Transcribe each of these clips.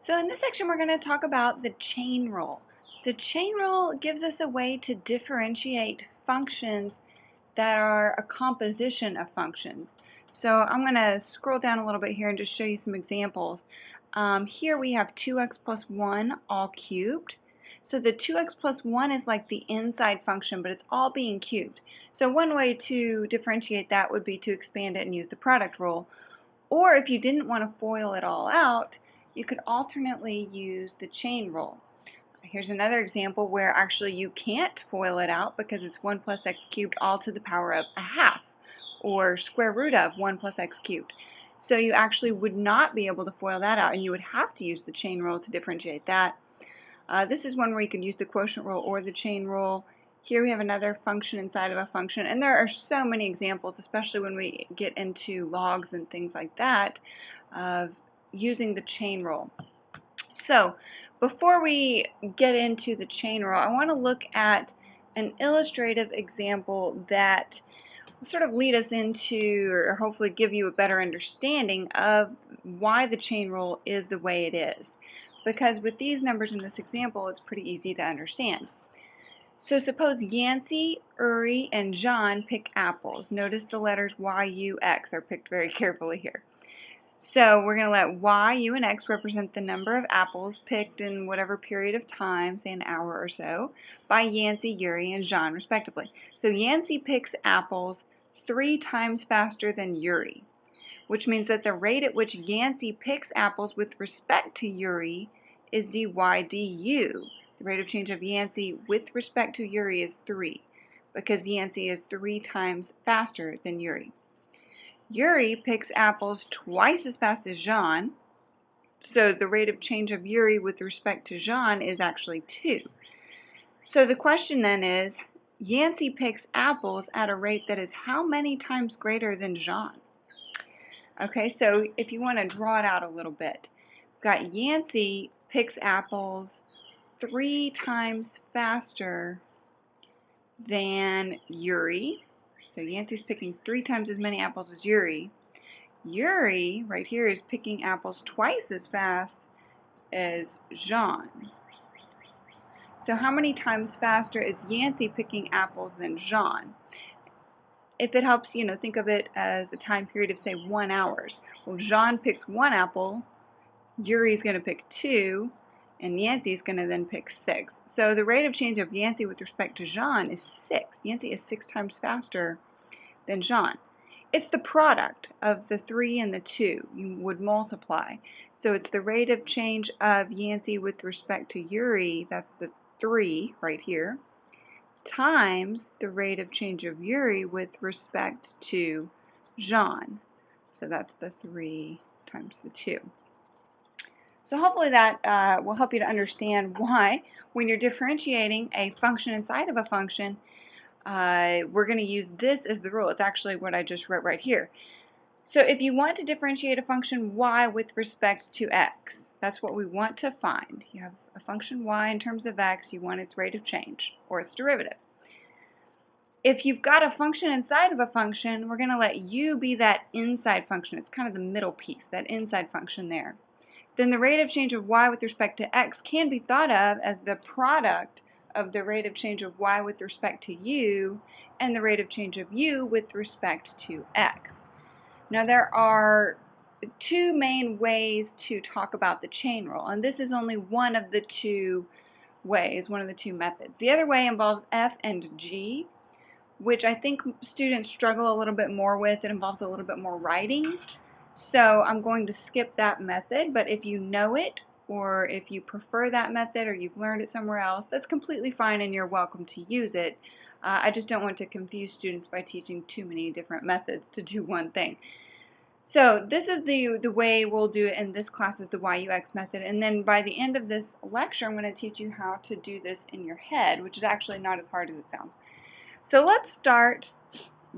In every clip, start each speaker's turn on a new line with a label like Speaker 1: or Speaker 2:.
Speaker 1: So in this section, we're going to talk about the chain rule. The chain rule gives us a way to differentiate functions that are a composition of functions. So I'm going to scroll down a little bit here and just show you some examples. Here we have 2x plus 1 all cubed. So the 2x plus 1 is like the inside function, but it's all being cubed. So one way to differentiate that would be to expand it and use the product rule. Or if you didn't want to FOIL it all out, you could alternately use the chain rule. Here's another example where actually you can't FOIL it out because it's 1 plus x cubed all to the power of a half, or square root of 1 plus x cubed. So you actually would not be able to FOIL that out, and you would have to use the chain rule to differentiate that. This is one where you can use the quotient rule or the chain rule. Here we have another function inside of a function, and there are so many examples, especially when we get into logs and things like that, of using the chain rule. So before we get into the chain rule, I want to look at an illustrative example that will sort of lead us into, or hopefully give you a better understanding of why the chain rule is the way it is. Because with these numbers in this example, it's pretty easy to understand. So suppose Yancey, Uri, and John pick apples. Notice the letters Y, U, X are picked very carefully here. So we're going to let Y, U, and X represent the number of apples picked in whatever period of time, say an hour or so, by Yancey, Uri, and John respectively. So Yancey picks apples 3 times faster than Uri, which means that the rate at which Yancey picks apples with respect to Uri is dy du. The rate of change of Yancey with respect to Uri is 3, because Yancey is 3 times faster than Uri. Uri picks apples twice as fast as John, so the rate of change of Uri with respect to John is actually 2. So the question then is, Yancey picks apples at a rate that is how many times greater than John? Okay, so if you want to draw it out a little bit, we've got Yancey picks apples 3 times faster than Uri. So Yancey's picking 3 times as many apples as Uri. Uri, right here, is picking apples twice as fast as John. So how many times faster is Yancey picking apples than John? If it helps, think of it as a time period of, say, 1 hour. Well, John picks 1 apple, Uri's going to pick 2, and Yancey's going to then pick 6. So the rate of change of Yancey with respect to John is 6. Yancey is 6 times faster than John. It's the product of the 3 and the 2 you would multiply. So it's the rate of change of Yancey with respect to Uri, that's the 3 right here, times the rate of change of Uri with respect to John. So that's the 3 times the 2. So hopefully that will help you to understand why, when you're differentiating a function inside of a function, we're going to use this as the rule. It's actually what I just wrote right here. So if you want to differentiate a function y with respect to x, that's what we want to find. You have a function y in terms of x, you want its rate of change, or its derivative. If you've got a function inside of a function, we're going to let u be that inside function. It's kind of the middle piece, that inside function there. Then the rate of change of y with respect to x can be thought of as the product of the rate of change of y with respect to u and the rate of change of u with respect to x. Now there are 2 main ways to talk about the chain rule, and this is only one of the 2 ways, one of the 2 methods. The other way involves f and g, which I think students struggle a little bit more with. It involves a little bit more writing. So I'm going to skip that method, but if you know it, or if you prefer that method, or you've learned it somewhere else, that's completely fine and you're welcome to use it. I just don't want to confuse students by teaching too many different methods to do one thing. So this is the way we'll do it in this class, is the YUX method, and then by the end of this lecture, I'm going to teach you how to do this in your head, which is actually not as hard as it sounds. So let's start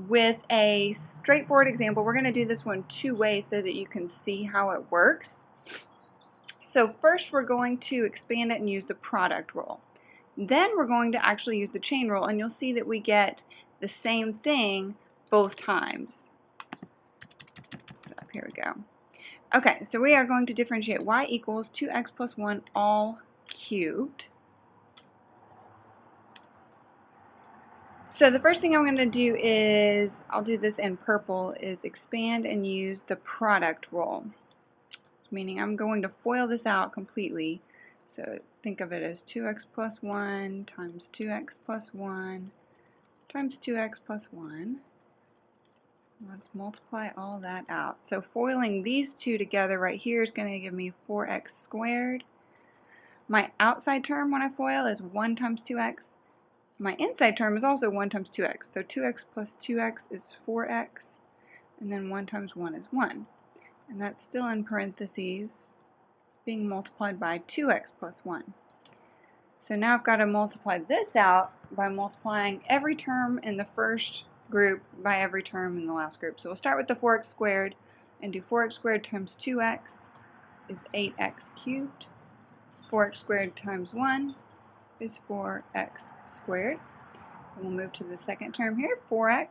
Speaker 1: with a straightforward example. We're going to do this one 2 ways so that you can see how it works. So first we're going to expand it and use the product rule. Then we're going to actually use the chain rule, and you'll see that we get the same thing both times. So here we go. Okay, so we are going to differentiate y equals 2x plus 1 all cubed. So the first thing I'm going to do is, I'll do this in purple, is expand and use the product rule. Meaning I'm going to FOIL this out completely. So think of it as 2x plus 1 times 2x plus 1 times 2x plus 1. Let's multiply all that out. So foiling these two together right here is going to give me 4x squared. My outside term when I FOIL is 1 times 2x. My inside term is also 1 times 2x. So 2x plus 2x is 4x, and then 1 times 1 is 1. And that's still in parentheses, being multiplied by 2x plus 1. So now I've got to multiply this out by multiplying every term in the first group by every term in the last group. So we'll start with the 4x squared and do 4x squared times 2x is 8x cubed. 4x squared times 1 is 4x squared. And we'll move to the second term here. 4x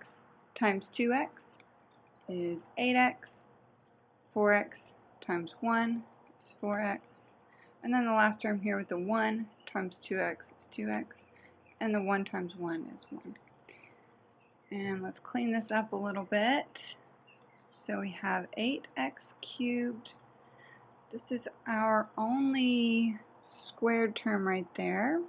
Speaker 1: times 2x is 8x. 4x times 1 is 4x. And then the last term here with the 1 times 2x is 2x. And the 1 times 1 is 1. And let's clean this up a little bit. So we have 8x cubed. This is our only squared term right there.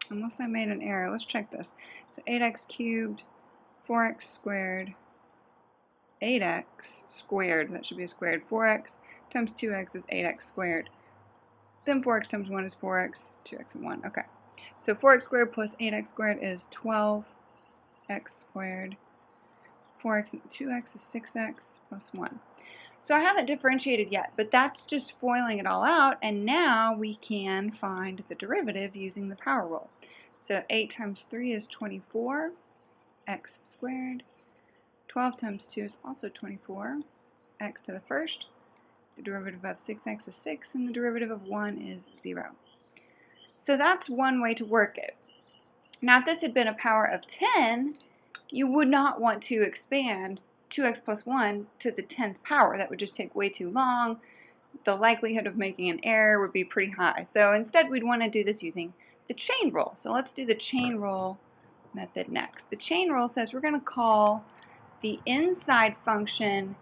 Speaker 1: Unless I made an error. Let's check this. So 8x cubed, 4x squared, 8x squared. That should be a squared. 4x times 2x is 8x squared. Then 4x times 1 is 4x, 2x and 1. Okay. So 4x squared plus 8x squared is 12x squared. 4x and 2x is 6x plus 1. So I haven't differentiated yet, but that's just foiling it all out, and now we can find the derivative using the power rule. So 8 times 3 is 24, x squared. 12 times 2 is also 24, x to the first. The derivative of 6x is 6, and the derivative of 1 is 0. So that's one way to work it. Now if this had been a power of 10, you would not want to expand 2x plus 1 to the 10th power. That would just take way too long. The likelihood of making an error would be pretty high. So instead we'd want to do this using the chain rule. So let's do the chain rule method next. The chain rule says we're going to call the inside function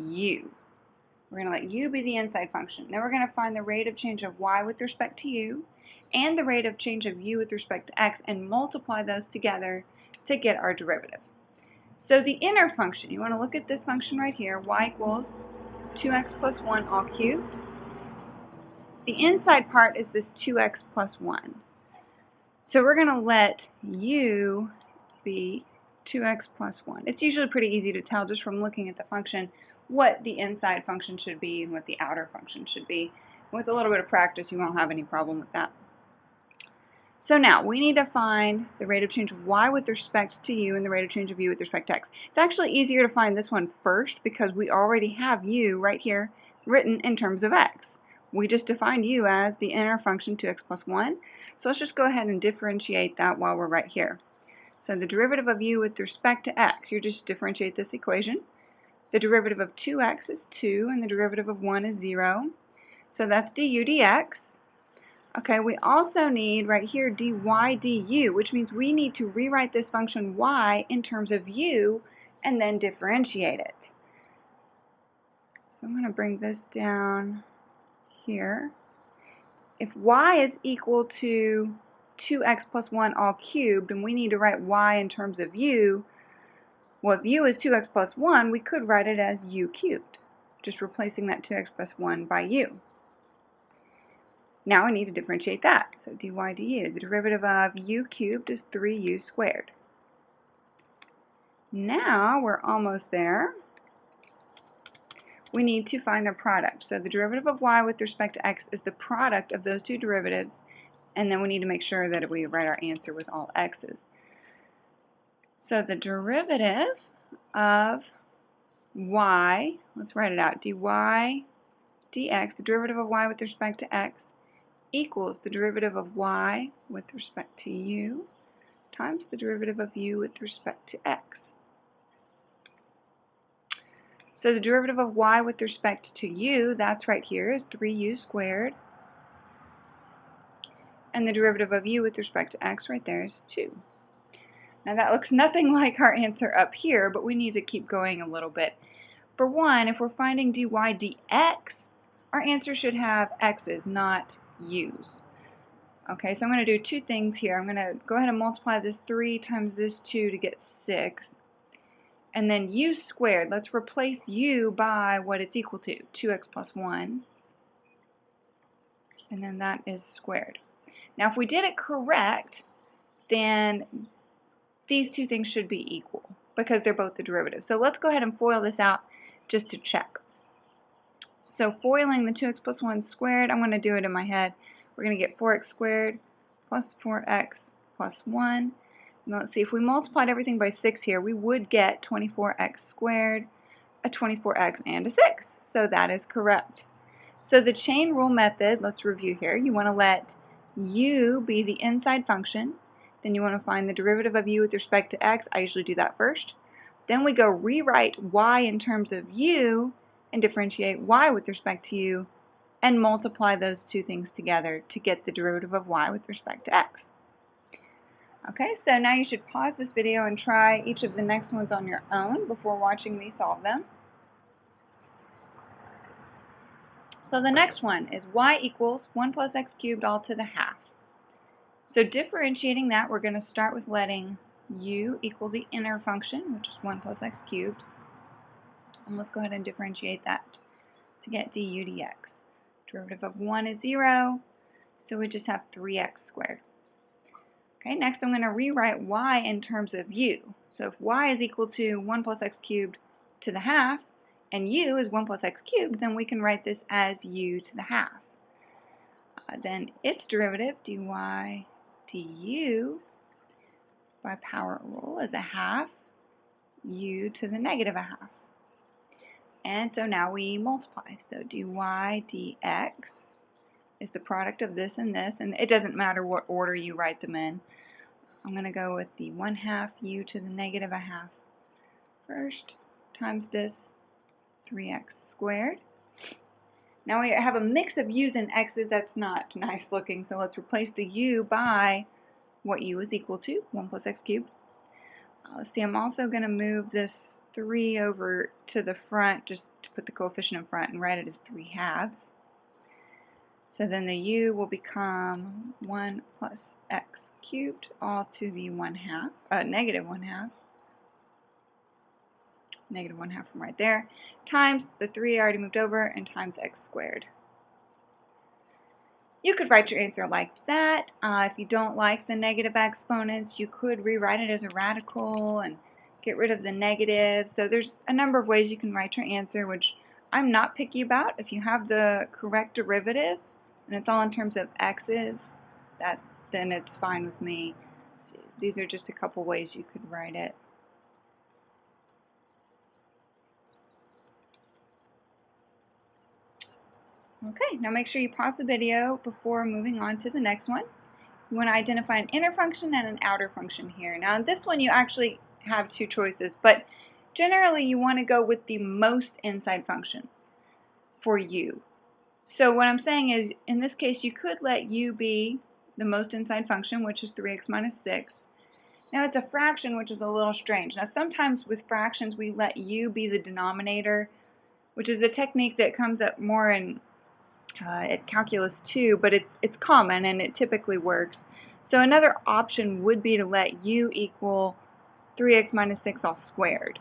Speaker 1: u. We're going to let u be the inside function. Then we're going to find the rate of change of y with respect to u and the rate of change of u with respect to x and multiply those together to get our derivative. So the inner function, you want to look at this function right here, y equals 2x plus 1 all cubed. The inside part is this 2x plus 1. So we're going to let u be 2x plus 1. It's usually pretty easy to tell just from looking at the function what the inside function should be and what the outer function should be. With a little bit of practice, you won't have any problem with that. So now, we need to find the rate of change of y with respect to u and the rate of change of u with respect to x. It's actually easier to find this one first because we already have u right here written in terms of x. We just defined u as the inner function 2x plus 1. So let's just go ahead and differentiate that while we're right here. So the derivative of u with respect to x, you just differentiate this equation. The derivative of 2x is 2 and the derivative of 1 is 0. So that's du dx. Okay, we also need right here dy du, which means we need to rewrite this function y in terms of u and then differentiate it. So I'm going to bring this down here. If y is equal to 2x plus 1 all cubed, and we need to write y in terms of u, well, if u is 2x plus 1, we could write it as u cubed, just replacing that 2x plus 1 by u. Now I need to differentiate that. So dy du, the derivative of u cubed is 3u squared. Now we're almost there. We need to find their product. So the derivative of y with respect to x is the product of those two derivatives, and then we need to make sure that we write our answer with all x's. So the derivative of y, let's write it out, dy dx, the derivative of y with respect to x, equals the derivative of y with respect to u times the derivative of u with respect to x. So the derivative of y with respect to u, that's right here, is 3u squared. And the derivative of u with respect to x right there is 2. Now that looks nothing like our answer up here, but we need to keep going a little bit. For one, if we're finding dy dx, our answer should have x's, not u's. Okay, so I'm going to do two things here. I'm going to go ahead and multiply this 3 times this 2 to get 6. And then u squared, let's replace u by what it's equal to, 2x plus 1. And then that is squared. Now if we did it correct, then these two things should be equal because they're both the derivative. So let's go ahead and FOIL this out just to check. So foiling the 2x plus 1 squared, I'm going to do it in my head. We're going to get 4x squared plus 4x plus 1. Now let's see, if we multiplied everything by 6 here, we would get 24x squared, a 24x, and a 6. So that is correct. So the chain rule method, let's review here. You want to let u be the inside function. Then you want to find the derivative of u with respect to x. I usually do that first. Then we go rewrite y in terms of u and differentiate y with respect to u and multiply those two things together to get the derivative of y with respect to x. Okay, so now you should pause this video and try each of the next ones on your own before watching me solve them. So the next one is y equals 1 plus x cubed all to the half. So differentiating that, we're going to start with letting u equal the inner function, which is 1 plus x cubed. And let's go ahead and differentiate that to get du dx. Derivative of 1 is 0, so we just have 3x squared. Okay, next I'm going to rewrite y in terms of u. So if y is equal to 1 plus x cubed to the half, and u is 1 plus x cubed, then we can write this as u to the half. Then its derivative, dy du, by power rule, is a half u to the negative a half. And so now we multiply. So dy dx is the product of this, and it doesn't matter what order you write them in. I'm going to go with the 1/2 u to the negative a half first, times this 3x squared. Now we have a mix of u's and x's. That's not nice looking, so let's replace the u by what u is equal to, 1 plus x cubed. Let's see, I'm also going to move this 3 over to the front just to put the coefficient in front and write it as 3/2. So then the u will become 1 plus x cubed all to the negative 1/2. Negative 1/2 from right there, times the 3 I already moved over, and times x squared. You could write your answer like that. If you don't like the negative exponents, you could rewrite it as a radical and get rid of the negative. So there's a number of ways you can write your answer, which I'm not picky about. If you have the correct derivative, and it's all in terms of x's, then it's fine with me. These are just a couple ways you could write it. Okay, now make sure you pause the video before moving on to the next one. You want to identify an inner function and an outer function here. Now in this one you actually have two choices, but generally you want to go with the most inside function for u. So what I'm saying is, in this case, you could let u be the most inside function, which is 3x minus 6. Now it's a fraction, which is a little strange. Now sometimes with fractions we let u be the denominator, which is a technique that comes up more in calculus 2, but it's common and it typically works. So another option would be to let u equal 3x minus 6 all squared.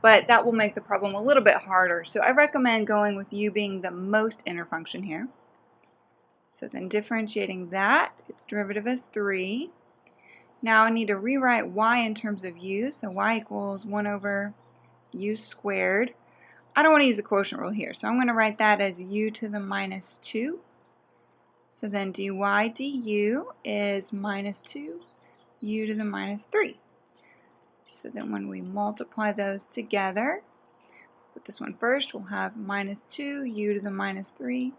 Speaker 1: But that will make the problem a little bit harder. So I recommend going with u being the most inner function here. So then differentiating that, its derivative is 3. Now I need to rewrite y in terms of u. So y equals 1 over u squared. I don't want to use the quotient rule here, so I'm going to write that as u to the minus 2. So then dy du is minus 2 u to the minus 3. So then when we multiply those together, put this one first, we'll have minus 2 u to the minus 3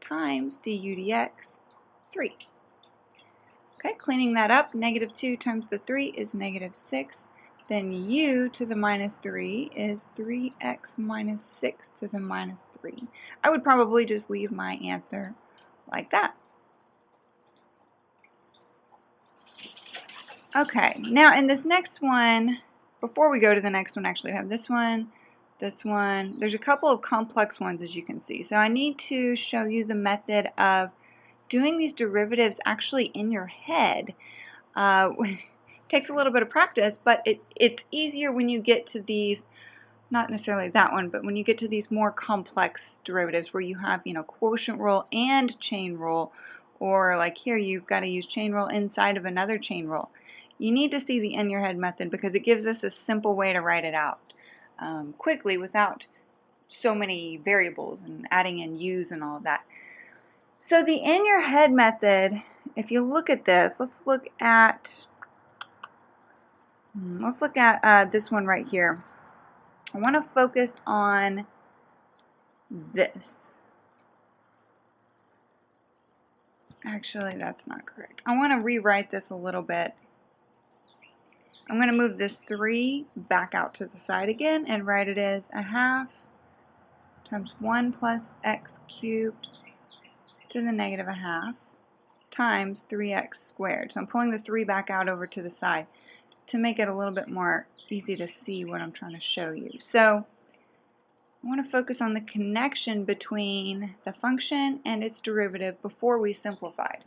Speaker 1: times du dx 3. Okay, cleaning that up, negative 2 times the 3 is negative 6. then u to the minus 3 is 3x minus 6 to the minus 3. I would probably just leave my answer like that. Okay, now in this next one, before we go to the next one, actually, I have this one. There's a couple of complex ones, as you can see. So I need to show you the method of doing these derivatives actually in your head. It takes a little bit of practice, but it's easier when you get to these, not necessarily that one, but when you get to these more complex derivatives where you have, quotient rule and chain rule, or like here, you've got to use chain rule inside of another chain rule. You need to see the in your head method because it gives us a simple way to write it out quickly without so many variables and adding in u's and all of that. So the in your head method, if you look at this, let's look at this one right here. I want to focus on this. Actually, that's not correct. I want to rewrite this a little bit. I'm going to move this 3 back out to the side again and write it as a half times 1 plus x cubed to the negative a half times 3x squared. So I'm pulling the 3 back out over to the side to make it a little bit more easy to see what I'm trying to show you. So I want to focus on the connection between the function and its derivative before we simplified.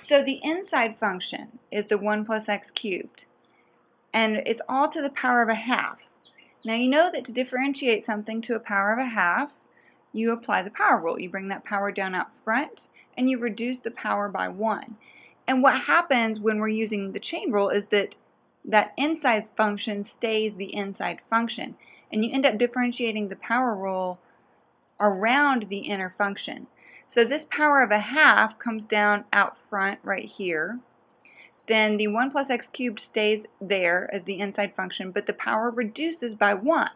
Speaker 1: So the inside function is the 1 plus x cubed, and it's all to the power of a half. Now you know that to differentiate something to a power of a half, you apply the power rule. You bring that power down out front, and you reduce the power by 1. And what happens when we're using the chain rule is that inside function stays the inside function, and you end up differentiating the power rule around the inner function. So this power of a half comes down out front right here. Then the 1 plus x cubed stays there as the inside function, but the power reduces by 1.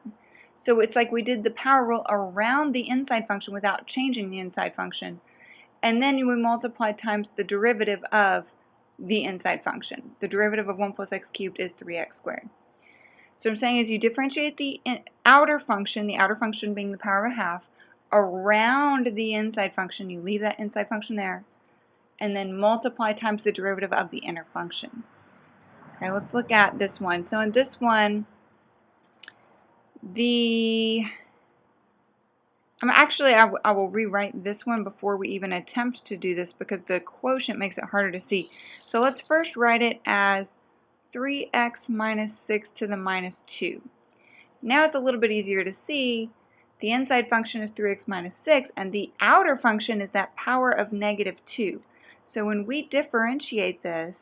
Speaker 1: So it's like we did the power rule around the inside function without changing the inside function. And then we multiply times the derivative of the inside function. The derivative of 1 plus x cubed is 3x squared. So what I'm saying is you differentiate the outer function being the power of a half, around the inside function. You leave that inside function there, and then multiply times the derivative of the inner function. Okay, let's look at this one. So in this one, I will rewrite this one before we even attempt to do this because the quotient makes it harder to see. So let's first write it as 3x minus 6 to the minus 2. Now it's a little bit easier to see. The inside function is 3x minus 6, and the outer function is that power of negative 2. So when we differentiate this,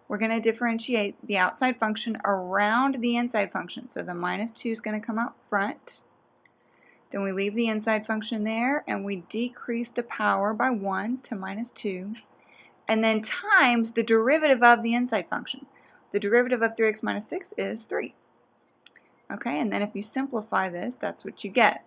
Speaker 1: we're going to differentiate the outside function around the inside function. So the minus 2 is going to come out front. Then we leave the inside function there, and we decrease the power by 1 to minus 2, and then times the derivative of the inside function. The derivative of 3x minus 6 is 3. Okay, and then if you simplify this, that's what you get.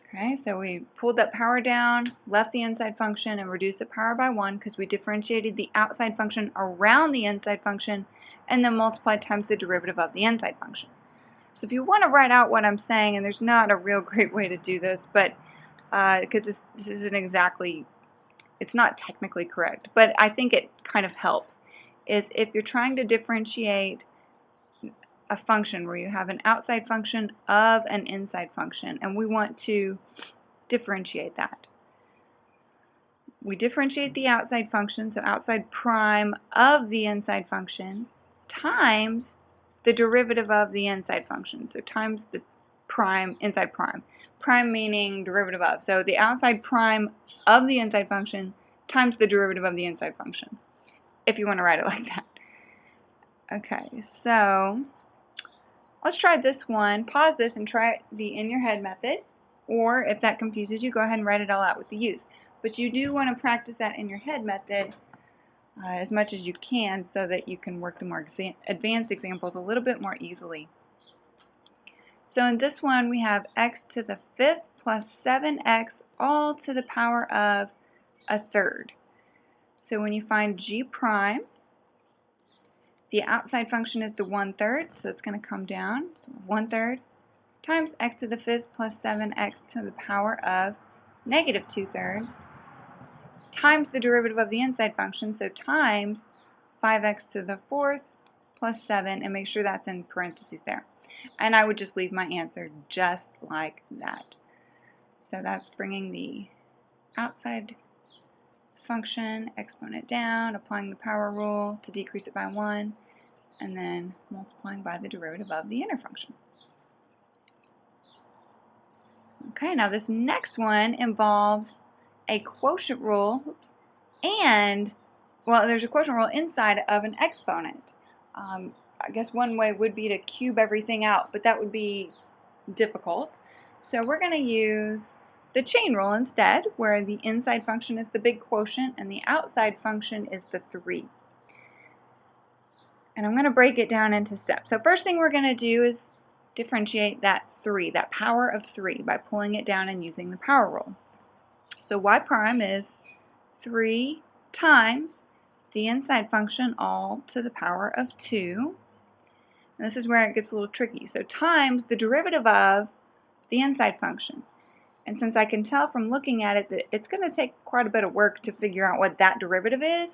Speaker 1: Okay, so we pulled that power down, left the inside function, and reduced the power by 1 because we differentiated the outside function around the inside function, and then multiplied times the derivative of the inside function. So if you want to write out what I'm saying, and there's not a real great way to do this, but because this isn't exactly, it's not technically correct, but I think it kind of helps, is if you're trying to differentiate a function where you have an outside function of an inside function, and we want to differentiate that. We differentiate the outside function, so outside prime of the inside function, times the derivative of the inside function, so times the prime, inside prime. Prime meaning derivative of, so the outside prime of the inside function times the derivative of the inside function, if you want to write it like that. Okay, so let's try this one. Pause this and try the in your head method, or if that confuses you, go ahead and write it all out with the u's. But you do want to practice that in your head method as much as you can so that you can work the more advanced examples a little bit more easily. So in this one, we have x to the 5th plus 7x all to the power of a third. So when you find g prime, The outside function is the 1/3, so it's going to come down. 1/3 times x to the 5th plus 7x to the power of negative 2/3 times the derivative of the inside function, so times 5x to the 4th plus 7, and make sure that's in parentheses there. And I would just leave my answer just like that. So that's bringing the outside function exponent down, applying the power rule to decrease it by 1, and then multiplying by the derivative of the inner function. Okay, now this next one involves a quotient rule, and, well, there's a quotient rule inside of an exponent. I guess one way would be to cube everything out, but that would be difficult. So we're going to use the chain rule instead, where the inside function is the big quotient and the outside function is the 3. And I'm going to break it down into steps. So first thing we're going to do is differentiate that 3, that power of 3, by pulling it down and using the power rule. So y prime is 3 times the inside function all to the power of 2. And this is where it gets a little tricky. So times the derivative of the inside function. And since I can tell from looking at it that it's going to take quite a bit of work to figure out what that derivative is,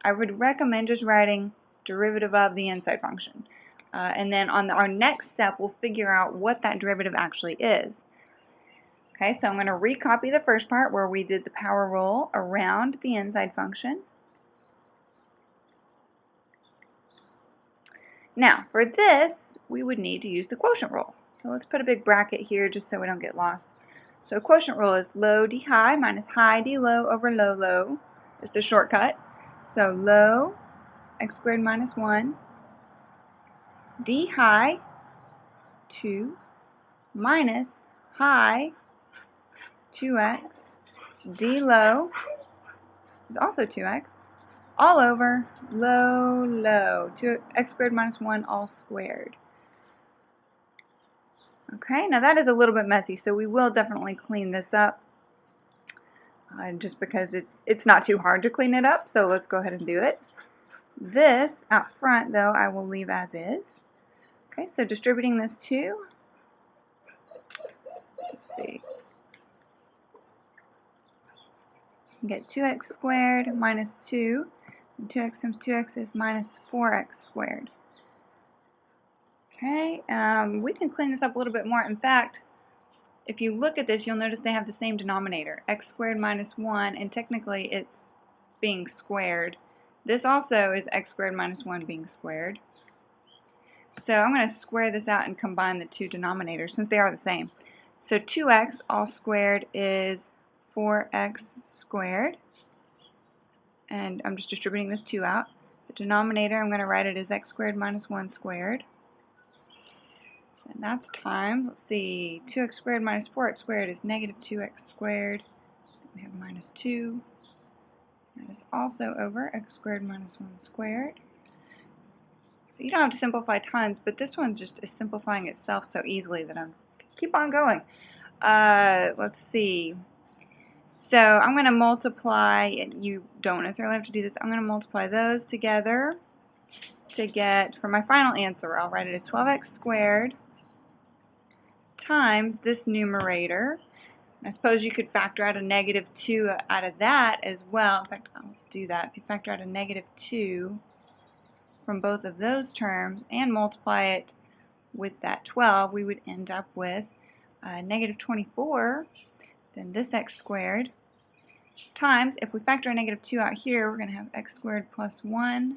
Speaker 1: I would recommend just writing derivative of the inside function. And then on our next step, we'll figure out what that derivative actually is. Okay, so I'm going to recopy the first part where we did the power rule around the inside function. Now, for this, we would need to use the quotient rule. So let's put a big bracket here just so we don't get lost. So quotient rule is low d high minus high d low over low low. It's the shortcut. So low x squared minus 1 d high 2 minus high 2x d low is also 2x all over low low 2x squared minus 1 all squared. Okay, now that is a little bit messy, so we will definitely clean this up just because it's not too hard to clean it up, so let's go ahead and do it. This out front, though, I will leave as is. Okay, so distributing this 2, let's see, you get 2x squared minus 2, and 2x times 2x is minus 4x squared. Okay, we can clean this up a little bit more. In fact, if you look at this, you'll notice they have the same denominator, x squared minus 1, and technically it's being squared. This also is x squared minus 1 being squared. So I'm going to square this out and combine the two denominators since they are the same. So 2x all squared is 4x squared. And I'm just distributing this 2 out. The denominator, I'm going to write it as x squared minus 1 squared. And that's times, let's see, 2x squared minus 4x squared is negative 2x squared. We have minus 2. That is also over x squared minus 1 squared. So you don't have to simplify tons, but this one just is simplifying itself so easily that I'm keep on going. Let's see. So I'm going to multiply, and you don't necessarily have to do this, I'm going to multiply those together to get, for my final answer, I'll write it as 12x squared times this numerator. I suppose you could factor out a negative 2 out of that as well. In fact, I'll do that. If you factor out a negative 2 from both of those terms and multiply it with that 12, we would end up with negative 24, then this x squared, times, if we factor a negative 2 out here, we're going to have x squared plus 1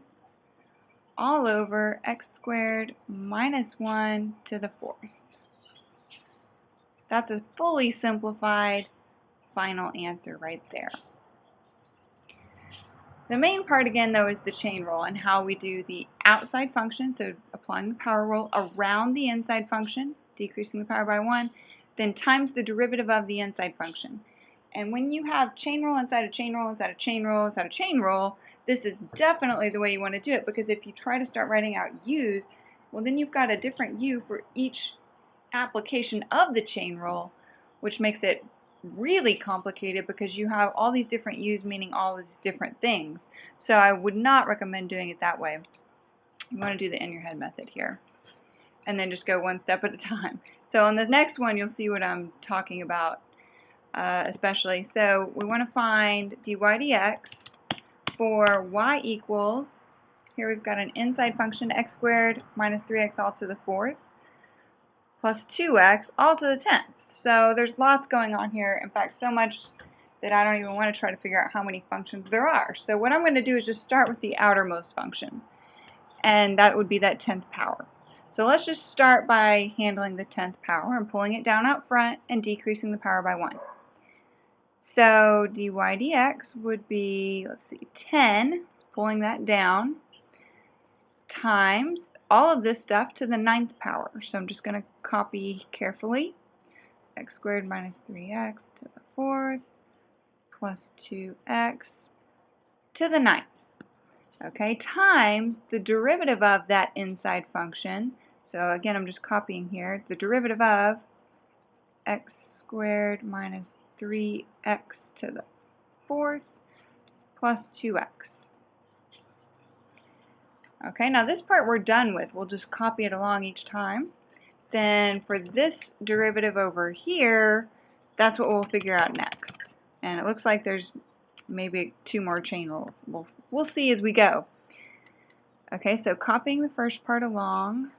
Speaker 1: all over x squared minus 1 to the 4th. That's a fully simplified final answer right there. The main part again though is the chain rule and how we do the outside function, so applying the power rule around the inside function, decreasing the power by 1, then times the derivative of the inside function. And when you have chain rule inside a chain rule inside a chain rule inside a chain rule, this is definitely the way you want to do it, because if you try to start writing out u's, well then you've got a different u for each application of the chain rule, which makes it really complicated because you have all these different u's meaning all these different things. So I would not recommend doing it that way. You want to do the in your head method here, and then just go one step at a time. So on the next one, you'll see what I'm talking about, especially. So we want to find dy dx for y equals, here we've got an inside function, x squared minus 3x all to the 4th plus 2x all to the 10th. So there's lots going on here. In fact, so much that I don't even want to try to figure out how many functions there are. So what I'm going to do is just start with the outermost function, and that would be that 10th power. So let's just start by handling the 10th power and pulling it down out front and decreasing the power by 1. So dy dx would be, let's see, 10, pulling that down, times all of this stuff to the 9th power. So I'm just going to copy carefully. X squared minus 3x to the 4th plus 2x to the 9th. Okay, times the derivative of that inside function. So again, I'm just copying here. The derivative of x squared minus 3x to the 4th plus 2x. Okay, now this part we're done with. We'll just copy it along each time. Then for this derivative over here, that's what we'll figure out next. And it looks like there's maybe 2 more chain rules. We'll see as we go. Okay, so copying the first part along.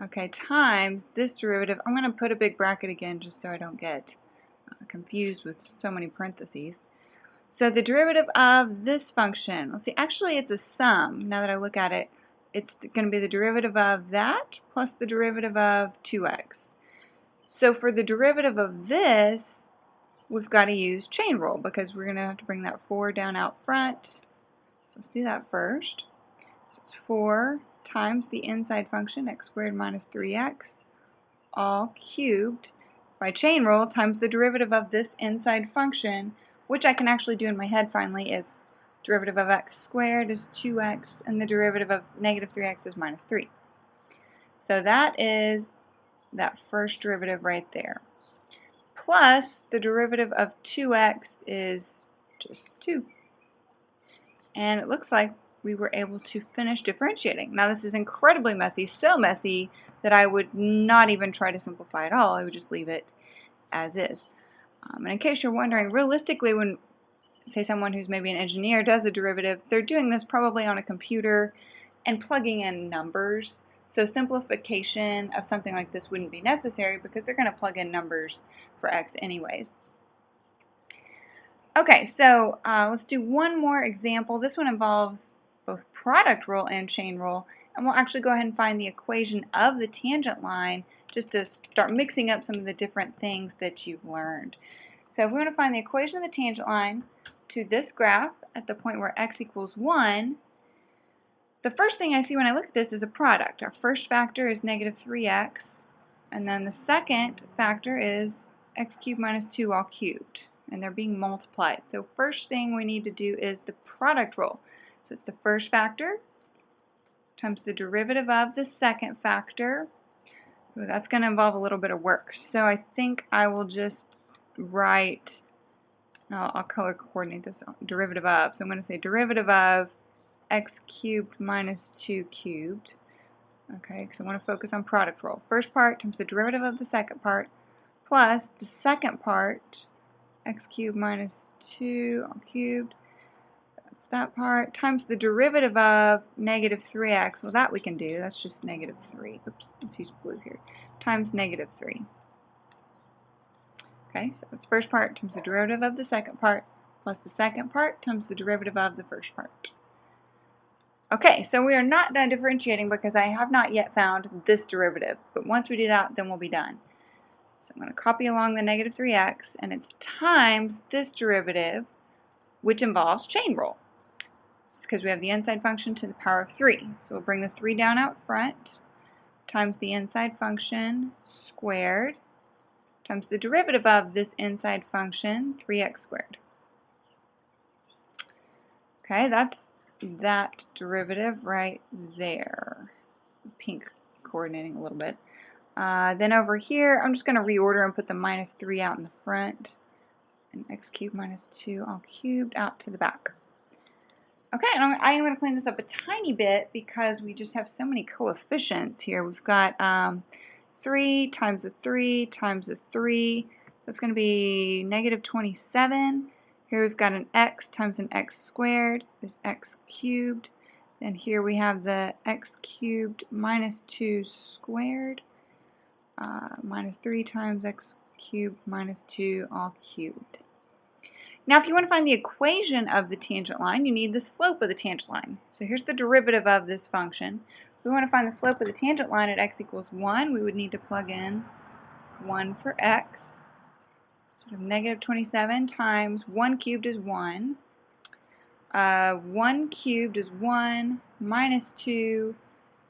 Speaker 1: Okay, times this derivative. I'm going to put a big bracket again just so I don't get confused with so many parentheses. So the derivative of this function, let's see, actually it's a sum. Now that I look at it, it's going to be the derivative of that plus the derivative of 2x. So for the derivative of this, we've got to use chain rule because we're going to have to bring that 4 down out front. So let's do that first. So it's 4 times the inside function, x squared minus 3x, all cubed by chain rule times the derivative of this inside function, which I can actually do in my head finally, is derivative of x squared is 2x, and the derivative of negative 3x is minus 3. So that is that first derivative right there. Plus, the derivative of 2x is just 2. And it looks like we were able to finish differentiating. Now this is incredibly messy, so messy that I would not even try to simplify at all. I would just leave it as is. And in case you're wondering, realistically, when, say, someone who's maybe an engineer does a derivative, they're doing this probably on a computer and plugging in numbers. So simplification of something like this wouldn't be necessary because they're going to plug in numbers for x anyways. Okay, so let's do one more example. This one involves both product rule and chain rule, and we'll actually go ahead and find the equation of the tangent line just to start mixing up some of the different things that you've learned. So if we want to find the equation of the tangent line to this graph at the point where x equals 1, the first thing I see when I look at this is a product. Our first factor is negative 3x, and then the second factor is x cubed minus 2 all cubed, and they're being multiplied. So first thing we need to do is the product rule. So it's the first factor times the derivative of the second factor. So that's going to involve a little bit of work. So I think I will just write, I'll color coordinate this, derivative of. So I'm going to say derivative of x cubed minus 2 cubed. Okay, because I want to focus on product rule. First part times the derivative of the second part plus the second part, x cubed minus 2 all cubed. That's that part times the derivative of negative 3x. Well, that we can do. That's just negative 3. Oops, let's use blue here. Times negative 3. Okay, so it's first part times the derivative of the second part plus the second part times the derivative of the first part. Okay, so we are not done differentiating because I have not yet found this derivative. But once we do that, then we'll be done. So I'm going to copy along the negative 3x, and it's times this derivative, which involves chain rule. It's because we have the inside function to the power of 3. So we'll bring the 3 down out front, times the inside function squared, times the derivative of this inside function, 3x squared. Okay, that's that derivative right there. Pink coordinating a little bit. Then over here, I'm just going to reorder and put the minus 3 out in the front. and x cubed minus 2 all cubed out to the back. Okay, and I'm going to clean this up a tiny bit because we just have so many coefficients here. We've got 3 times a 3 times a 3. That's going to be negative 27. Here we've got an x times an x squared is x cubed. And here we have the x cubed minus 2 squared minus 3 times x cubed minus 2 all cubed. Now, if you want to find the equation of the tangent line, you need the slope of the tangent line. So here's the derivative of this function. If we want to find the slope of the tangent line at x equals 1, we would need to plug in 1 for x. So negative 27 times 1 cubed is 1. 1 cubed is 1 minus 2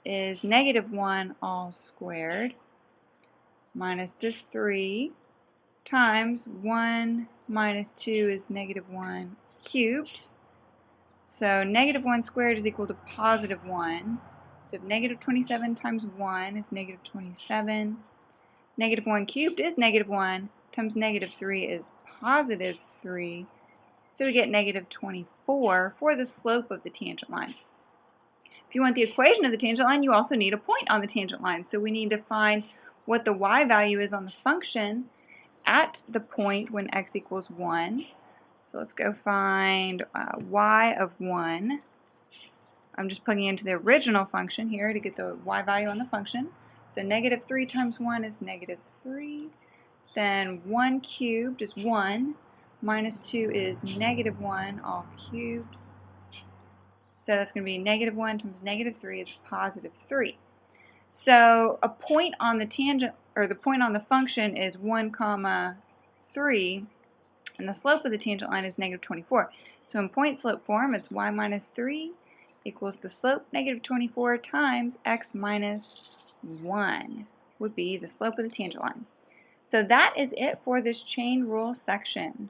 Speaker 1: is negative 1 all squared minus this 3 times 1 minus 2 is negative 1 cubed. So negative 1 squared is equal to positive 1. So negative 27 times 1 is negative 27. Negative 1 cubed is negative 1 times negative 3 is positive 3. So we get negative 24 for the slope of the tangent line. If you want the equation of the tangent line, you also need a point on the tangent line. So we need to find what the y value is on the function at the point when x equals 1. So let's go find y of 1. I'm just plugging into the original function here to get the y value on the function. So negative 3 times 1 is negative 3. Then 1 cubed is 1. Minus 2 is negative 1 all cubed. So that's going to be negative 1 times negative 3 is positive 3. So a point on the tangent, or the point on the function is 1, 3, and the slope of the tangent line is negative 24. So in point slope form, it's y minus 3 equals the slope negative 24 times x minus 1 would be the slope of the tangent line. So that is it for this chain rule section.